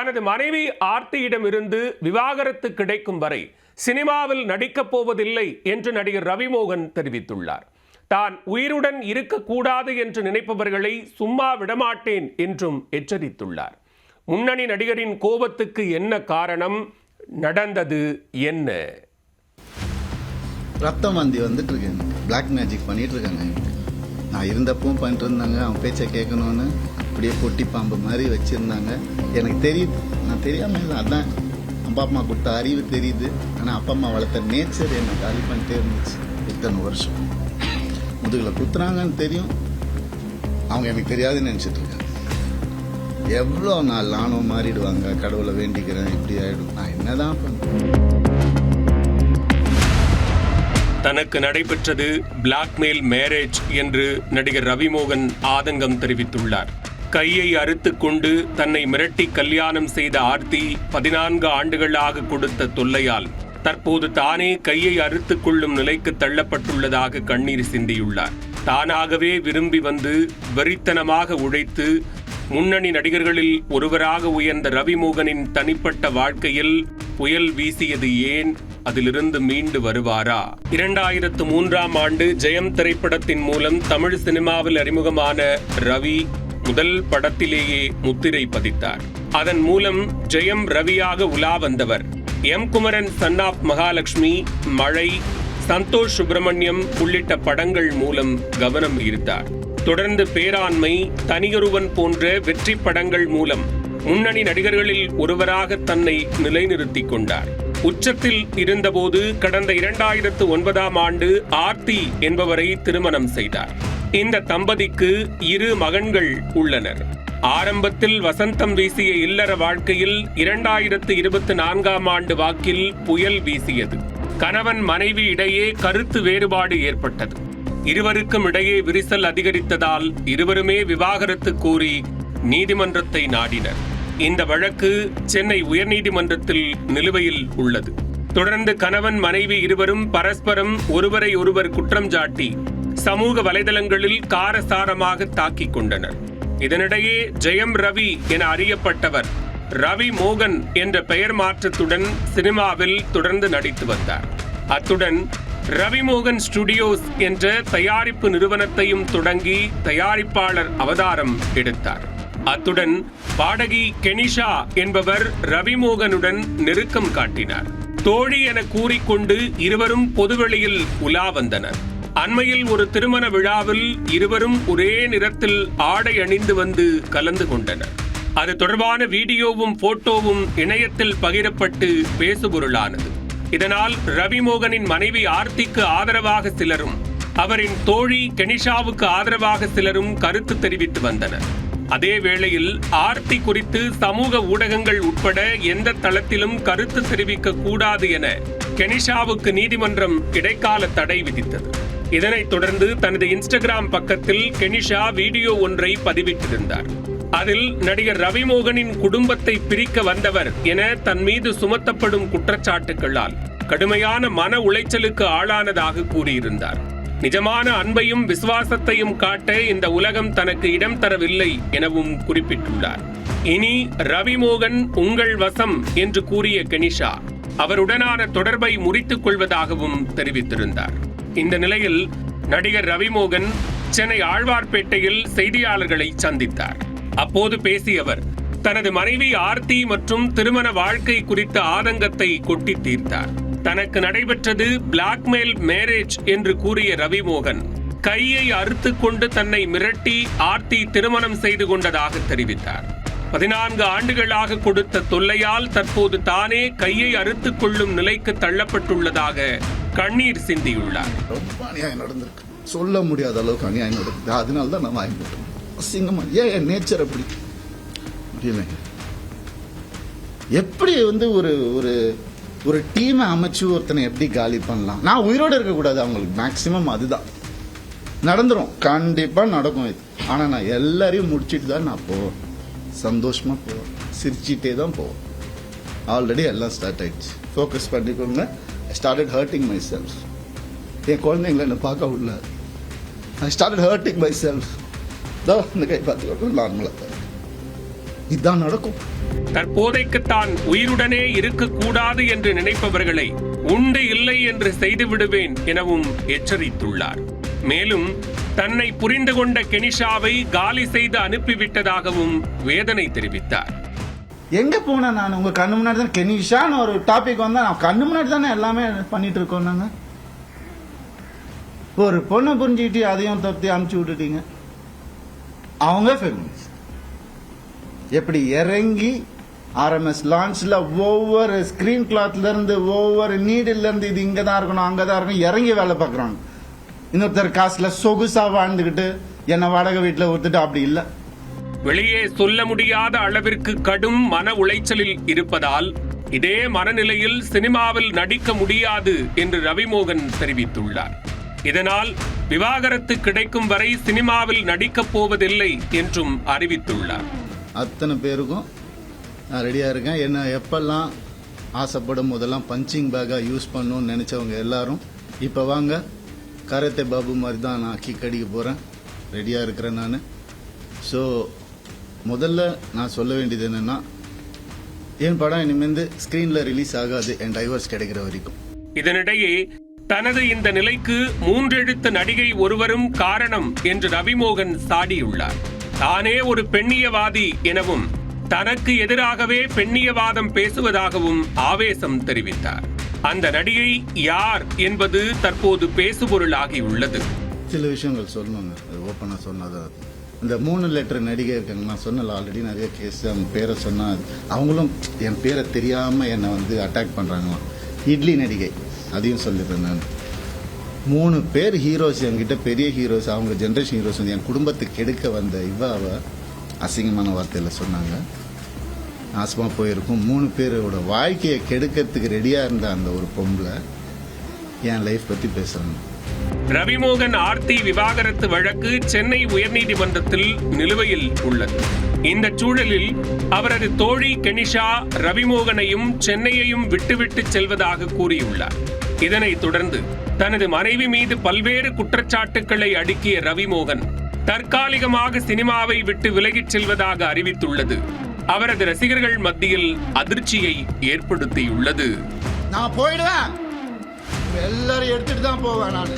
தனது மனைவி ஆர்த்தியிடமிருந்து விவாகரத்து கிடைக்கும் வரை சினிமாவில் நடிக்கப் போவதில்லை என்று நடிகர் ரவிமோகன் தெரிவித்துள்ளார். தான் உயிருடன் இருக்கக்கூடாது என்று நினைப்பவர்களை சும்மா விடமாட்டேன் என்றும் எச்சரித்துள்ளார். முன்னணி நடிகரின் கோபத்துக்கு என்ன காரணம், நடந்தது என்ன? ரத்தம் வாந்தி வந்துட்டு இருக்கேன். பிளாக் மேஜிக் பண்ணிட்டு இருக்காங்க. நான் இருந்தப்பவும் பண்ணிட்டு இருந்தாங்க. அவன் பேச்சை கேட்கணும்னு அப்படியே பொட்டி பாம்பு மாதிரி வச்சிருந்தாங்க. எனக்கு தெரியுது, நான் தெரியாம இல்லை. அதான் அப்பா அம்மா கொடுத்த அறிவு தெரியுது. ஆனால் அப்பா அம்மா வளர்த்த நேச்சர் என்னை காலி பண்ணிட்டே இருந்துச்சு. இத்தனை வருஷம் முதுகில் குத்துறாங்கன்னு தெரியும், அவங்க எனக்கு தெரியாதுன்னு நினச்சிட்டு இருக்காங்க. எவ்வளோ நாள் நானும் மாறிடுவாங்க, கடவுளை வேண்டிக்கிறேன், இப்படி ஆயிடும். நான் என்னதான் பண்ணுறேன்? தனக்கு நடைபெற்றது பிளாக்மெயில் மேரேஜ் என்று நடிகர் ரவிமோகன் ஆதங்கம் தெரிவித்துள்ளார். கையை அறுத்து கொண்டு தன்னை மிரட்டி கல்யாணம் செய்த ஆர்த்தி 14 ஆண்டுகளாக கொடுத்த தொல்லையால் தற்போது தானே கையை அறுத்து கொள்ளும் நிலைக்கு தள்ளப்பட்டுள்ளதாக கண்ணீர் சிந்தியுள்ளார். தானாகவே விரும்பி வந்து வெறித்தனமாக உழைத்து முன்னணி நடிகர்களில் ஒருவராக உயர்ந்த ரவிமோகனின் தனிப்பட்ட வாழ்க்கையில் புயல் வீசியது ஏன்? அதிலிருந்து மீண்டு வருவாரா? 2003ஆம் ஆண்டு ஜெயம் திரைப்படத்தின் மூலம் தமிழ் சினிமாவில் அறிமுகமான ரவி முதல் படத்திலேயே முத்திரை பதித்தார். அதன் மூலம் ஜெயம் ரவியாக உலா வந்தவர். M Kumaran, son of Mahalakshmi, Mazhai, Santhosh Subramaniam உள்ளிட்ட படங்கள் மூலம் கவனம் ஈர்த்தார். தொடர்ந்து பேராண்மை, தனியொருவன் போன்ற வெற்றி படங்கள் மூலம் முன்னணி நடிகர்களில் ஒருவராக தன்னை நிலைநிறுத்திக் கொண்டார். உச்சத்தில் இருந்தபோது கடந்த 2009ஆம் ஆண்டு ஆர்த்தி என்பவரை திருமணம் செய்தார். இந்த தம்பதிக்கு 2 மகன்கள் உள்ளனர். ஆரம்பத்தில் வசந்தம் வீசிய இல்லற வாழ்க்கையில் 2024ஆம் ஆண்டு வாக்கில் புயல் வீசியது. கணவன் மனைவி இடையே கருத்து வேறுபாடு ஏற்பட்டது. இருவருக்கும் இடையே விரிசல் அதிகரித்ததால் இருவருமே விவாகரத்து கோரி நீதிமன்றத்தை நாடினர். இந்த வழக்கு சென்னை உயர்நீதிமன்றத்தில் நிலுவையில் உள்ளது. தொடர்ந்து கணவன் மனைவி இருவரும் பரஸ்பரம் ஒருவரை ஒருவர் குற்றம் சாட்டி சமூக வலைதளங்களில் காரசாரமாக தாக்கிக் கொண்டனர். இதனிடையே ஜெயம் ரவி என அறியப்பட்டவர் ரவி மோகன் என்ற பெயர் மாற்றத்துடன் சினிமாவில் தொடர்ந்து நடித்து வந்தார். அத்துடன் ரவிமோகன் ஸ்டுடியோஸ் என்ற தயாரிப்பு நிறுவனத்தையும் தொடங்கி தயாரிப்பாளர் அவதாரம் எடுத்தார். அத்துடன் பாடகி கெனிஷா என்பவர் ரவிமோகனுடன் நெருக்கம் காட்டினார். தோழி என கூறிக்கொண்டு இருவரும் பொதுவெளியில் உலா வந்தனர். அண்மையில் ஒரு திருமண விழாவில் இருவரும் ஒரே நிறத்தில் ஆடை அணிந்து வந்து கலந்து கொண்டனர். அது தொடர்பான வீடியோவும் போட்டோவும் இணையத்தில் பகிரப்பட்டு பேசுபொருளானது. இதனால் ரவிமோகனின் மனைவி ஆர்த்திக்கு ஆதரவாக சிலரும் அவரின் தோழி கெனிஷாவுக்கு ஆதரவாக சிலரும் கருத்து தெரிவித்து வந்தனர். அதே வேளையில் ஆர்த்தி குறித்து சமூக ஊடகங்கள் உட்பட எந்த தளத்திலும் கருத்து தெரிவிக்க கூடாது என கெனிஷாவுக்கு நீதிமன்றம் இடைக்கால தடை விதித்தது. இதனைத் தொடர்ந்து தனது இன்ஸ்டாகிராம் பக்கத்தில் கெனிஷா வீடியோ ஒன்றை பதிவிட்டிருந்தார். அதில் நடிகர் ரவிமோகனின் குடும்பத்தை பிரிக்க வந்தவர் என தன் மீது சுமத்தப்படும் குற்றச்சாட்டுகளால் கடுமையான மன உளைச்சலுக்கு ஆளானதாக கூறியிருந்தார். நிஜமான அன்பையும் விசுவாசத்தையும் காட்ட இந்த உலகம் தனக்கு இடம் தரவில்லை எனவும் குறிப்பிட்டுள்ளார். இனி ரவிமோகன் உங்கள் வசம் என்று கூறிய கெனிஷா அவருடனான தொடர்பை முறித்துக் கொள்வதாகவும் தெரிவித்திருந்தார். இந்த நிலையில் நடிகர் ரவிமோகன் சென்னை ஆழ்வார்பேட்டையில் செய்தியாளர்களை சந்தித்தார். அப்போது பேசிய அவர் தனது மனைவி ஆர்த்தி மற்றும் திருமண வாழ்க்கை குறித்த ஆதங்கத்தை கொட்டி தீர்த்தார். தனக்கு நடைபெற்றது பிளாக்மெயில் மேரேஜ் என்று கூறிய ரவிமோகன் கையை அறுத்து கொண்டு தன்னை மிரட்டி ஆர்த்தி திருமணம் செய்து கொண்டதாக தெரிவித்தார். 14 ஆண்டுகளாக கொடுத்த தொல்லையால் தற்போது தானே கையை அறுத்து கொள்ளும் நிலைக்கு தள்ளப்பட்டுள்ளதாக கண்ணீர் சிந்தியுள்ளார். ரொம்ப அநியாயம் நடந்திருக்கு, சொல்ல முடியாத அளவுக்கு அநியாயம் நடக்குது. அதனால தான் நான் வாங்கிட்டேன். அசிங்கமா ஏன் நேச்சர் அப்படி முடியல. எப்படி ஒரு ஒரு ஒரு டீமை அமைச்சு ஒருத்தனை எப்படி காலி பண்ணலாம்? நான் உயிரோடு இருக்கக்கூடாது. அவங்களுக்கு மேக்சிமம் அதுதான் நடந்துரும், கண்டிப்பா நடக்கும் இது. ஆனா நான் எல்லாரையும் முடிச்சிட்டு தான் நான் போவேன். சந்தோஷமா போவேன், சிரிச்சிட்டே தான் போவேன். ஆல்ரெடி எல்லாம் ஸ்டார்ட் ஆயிடுச்சு. ஃபோக்கஸ் பண்ணிக்கோங்க. I started hurting myself. என் குழந்தைங்களை என்ன பார்க்க உள்ள I started hurting myself. இந்த கை பார்த்துக்கணும் நார்மலாக தான். இதுதான் நடக்கும். தற்போதைக்கு தான் உயிருடனே இருக்கக்கூடாது என்று நினைப்பவர்களை உண்டு இல்லை என்று செய்து விடுவேன் எனவும் எச்சரித்துள்ளார். மேலும் தன்னை புரிந்து கொண்ட கெனிஷாவை காலி செய்து அனுப்பிவிட்டதாகவும் வேதனை தெரிவித்தார். எங்க போனா நான் உங்க கண்ணு முன்னாடி தான் கெனிஷான்னு ஒரு டாபிக் வந்தா நான் கண்ணு முன்னாடி தானே எல்லாமே பண்ணிட்டு இருக்கோம். நாங்க ஒரு பொண்ணை புரிஞ்சுக்கிட்டு அதையும் தப்பி அனுப்பிச்சு விட்டுட்டீங்க. அவங்க ஃபெமினிஸ்ட் எப்படி இறங்கி RMS லான்ச்ல ஒவ்வொரு ஸ்கிரீன் கிளாத்ல இருந்து ஒவ்வொரு நீடில் இருந்து இது இங்கதான் இருக்கணும் அங்கதான் இருக்கணும் இறங்கி வேலை பார்க்கறாங்க. இன்னொருத்தர் காசுல சொகுசா வாழ்ந்துகிட்டு என்ன வாடகை வீட்டுல ஒத்துட்டு அப்படி இல்ல. வெளியே சொல்ல முடியாத அளவிற்கு கடும் மன உளைச்சலில் இருப்பதால் இதே மனநிலையில் சினிமாவில் நடிக்க முடியாது என்று ரவிமோகன் தெரிவித்துள்ளார். இதனால் விவாகரத்து கிடைக்கும் வரை சினிமாவில் நடிக்கப் போவதில்லை என்றும் அறிவித்துள்ளார். அத்தனை பேருக்கும் நான் ரெடியா இருக்கேன். என்ன எப்பெல்லாம் ஆசைப்படும் போதெல்லாம் பஞ்சிங் பேக்கா யூஸ் பண்ணணும்னு நினைச்சவங்க எல்லாரும் இப்ப வாங்க. கராத்தே பாபு மாதிரி தான் நான் கிக் அடிக்க போறேன். ரெடியா இருக்கிறேன் நான். ஸோ முதல்ல நான் சொல்ல வேண்டியது என்னன்னா, என் படம் இனிமேல் ஸ்கிரீன்ல ரிலீஸ் ஆகாது என் டைவர்ஸ் கிடைக்கிற வரைக்கும். இதனிடையே தனது இந்த நிலைக்கு 3 எழுத்து நடிகை ஒருவரும் காரணம் என்று ரவிமோகன் சாடியுள்ளார். தானே ஒரு பெண்ணியவாதி எனவும் தனக்கு எதிராகவே பெண்ணியவாதம் பேசுவதாகவும் ஆவேசம் தெரிவித்தார். அந்த நடிகை யார் என்பது தற்போது பேசுபொருளாகியுள்ளது. சில விஷயங்கள் சொல்லணுங்க, அது ஓப்பனாக சொன்னாதான். இந்த 3 லெட்டர் நடிகை இருக்காங்க, நான் சொன்னல ஆல்ரெடி நிறைய கேஸ். அவங்க பேரை சொன்னா அவங்களும் என் பேரை தெரியாம என்னை வந்து அட்டாக் பண்றாங்களாம். இட்லி நடிகை அதையும் சொல்லிடுறேன் நான். 3 பேர் ஹீரோஸ் என்கிட்ட, பெரிய ஹீரோஸ், அவங்க ஜென்ரேஷன் ஹீரோஸ் வந்து என் குடும்பத்துக்கு கெடுக்க வந்த இவாவை அசிங்கமான வார்த்தையில சொன்னாங்க. நாசமா போயிருக்கும். 3 பேரோட வாழ்க்கையை கெடுக்கிறதுக்கு ரெடியா இருந்த அந்த ஒரு பொம்பளை என் லைஃப் பத்தி பேசுறாங்க. ரவிமோகன் ஆர்த்தி விவாகரத்து வழக்கு சென்னை உயர்நீதிமன்றத்தில் நிலுவையில் உள்ளது. இந்த சூழலில் அவரது தோழி கெனிஷா ரவிமோகனையும் சென்னையையும் விட்டுவிட்டு செல்வதாக கூறியுள்ளார். இதனைத் தொடர்ந்து தனது மனைவி மீது பல்வேறு குற்றச்சாட்டுக்களை அடுக்கிய ரவிமோகன் தற்காலிகமாக சினிமாவை விட்டு விலகிச் செல்வதாக அறிவித்துள்ளது அவரது ரசிகர்கள் மத்தியில் அதிர்ச்சியை ஏற்படுத்தியுள்ளது. நான் போயிடுவேன், எல்லாரும் எடுத்துட்டு தான் போவேன் நான்.